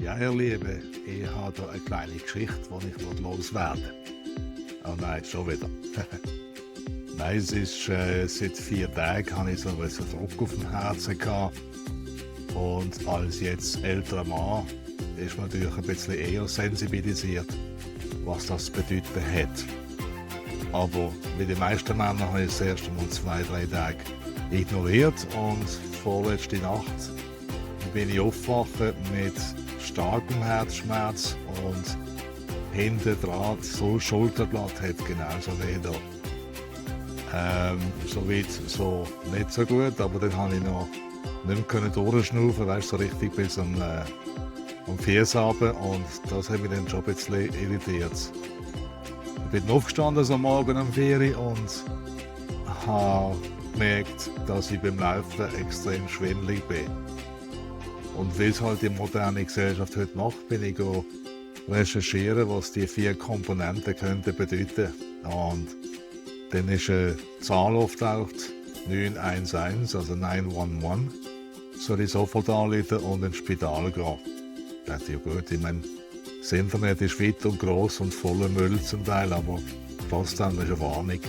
Ja, ihr Lieben, ich habe da eine kleine Geschichte, die ich loswerden will. Oh nein, schon wieder. Nein, es ist seit 4 Tagen habe ich so einen Druck auf dem Herzen gehabt. Und als jetzt älterer Mann ist man natürlich ein bisschen eher sensibilisiert, was das zu bedeuten hat. Aber wie die meisten Männer habe ich das erste Mal 2, 3 Tage ignoriert und vorletzte Nacht bin ich aufgewacht mit starkem Herzschmerz und hinten dran so Schulterblatt hat genauso weh da. Soweit so nicht so gut, aber dann habe ich noch nicht mehr durchschnaufen, weißt du, so richtig bis am Fies runter, und das hat mich dann schon ein bisschen irritiert. Ich bin aufgestanden am Morgen um 4 Uhr und habe gemerkt, dass ich beim Laufen extrem schwindelig bin. Und wie es halt die moderne Gesellschaft heute macht, bin ich recherchieren, was die 4 Komponenten könnten bedeuten. Und dann ist eine Zahl auftaucht, 911, also 911. Soll ich sofort anrufen und ins Spital gehen. Ich dachte, ja gut, ich meine, das Internet ist weit und gross und voller Müll zum Teil, aber trotzdem ist eine Warnung.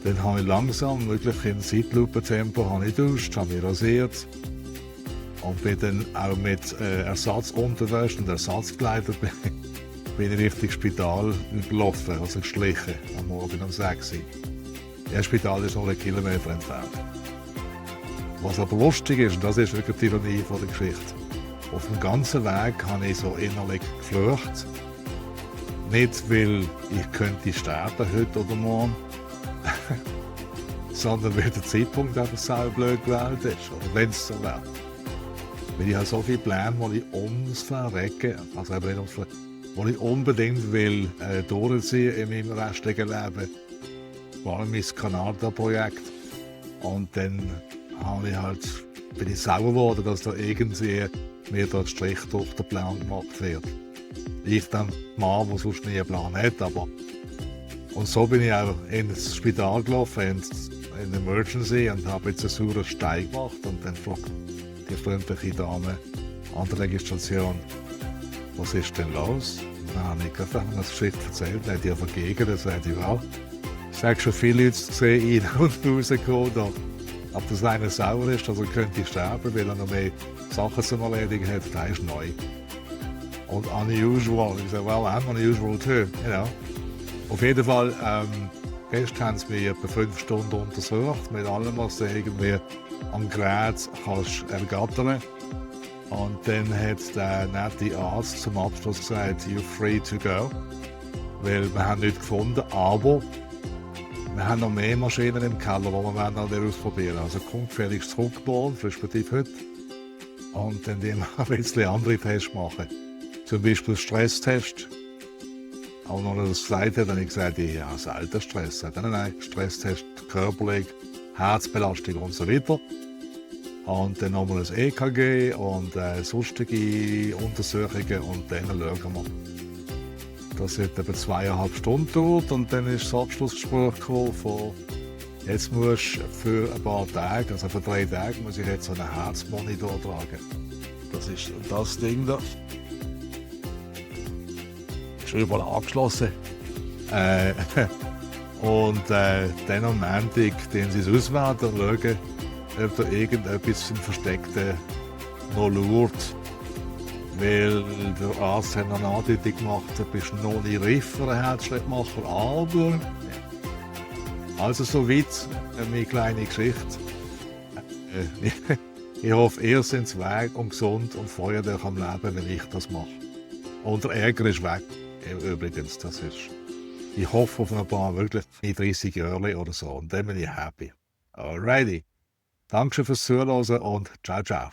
Dann habe ich langsam, wirklich in Zeitlupentempo, geduscht, habe mich rasiert und bin dann auch mit Ersatzunterwäsche und Ersatzkleider bin ich Richtung Spital gelaufen, also geschlichen, am Morgen um 6 Uhr. Das Spital ist noch 1 Kilometer entfernt. Was aber lustig ist, und das ist wirklich die Ironie von der Geschichte, auf dem ganzen Weg habe ich so innerlich geflucht. Nicht, weil ich könnte sterben heute oder morgen, sondern weil der Zeitpunkt einfach sau blöd gewählt ist, oder wenn es so wäre. Weil ich habe so viele Pläne, die ich ums Verrecken, also eben nicht ums Verrecken, die ich unbedingt will, durchziehen in meinem restlichen Leben. Vor allem mein Kanada-Projekt. Und dann bin ich sauer geworden, dass da irgendwie mir der Strich durch den Plan gemacht wird. Ich dann Mann, der sonst nie einen Plan hat, aber... Und so bin ich auch ins Spital gelaufen, in Emergency, und habe jetzt einen sauren Stein gemacht. Und dann fragt die freundliche Dame an der Registration, was ist denn los? Dann habe ich gerade eine Geschichte erzählt, dann hat die vergegen, dann sagte ich, ja, ich habe schon viele Leute gesehen, rein und rausgekommen, ob das einer sauer ist, also könnte ich sterben, weil er noch mehr Sachen zu erledigen hat, das ist neu. Und unusual, ich sage, well, I'm unusual too, you know. Auf jeden Fall, gestern haben sie mich etwa 5 Stunden untersucht, mit allem, was du irgendwie am Gerät kannst ergattern. Und dann hat der nette Arzt zum Abschluss gesagt, you're free to go. Weil wir haben nichts gefunden, aber wir haben noch mehr Maschinen im Keller, die wir ausprobieren wollen. Also kommt gefälligst zurückbauen, respektive heute. Und dann die ein bisschen andere Tests machen. Zum Beispiel Stresstest. Aber noch das gesagt hat, habe ich gesagt, ja, selten Stress. Nein, Stresstest körperlich, Herzbelastung und so weiter. Und dann nochmal ein EKG und sonstige Untersuchungen, und dann schauen wir. Das hat etwa 2,5 Stunden gedauert, und dann ist das Abschlussgespräch gekommen von, jetzt musst du für ein paar Tage, also für 3 Tage, muss ich jetzt so einen Herzmonitor tragen. Das ist das Ding da. Ist überall angeschlossen. Und dann am Montag, den sie es auswerten und schauen, ob da irgendetwas im Versteckten noch lauert. Weil der Arzt hat noch eine Andeutung gemacht, du bist noch nicht reif für einen Herzschrittmacher, aber... Also soweit meine kleine Geschichte. Ich hoffe, ihr seid weg und gesund und freut euch am Leben, wenn ich das mache. Und der Ärger ist weg, übrigens. Das ist... Ich hoffe auf ein paar wirklich 30 Jahre oder so, und dann bin ich happy. Alrighty. Danke fürs Zuhören und ciao, ciao.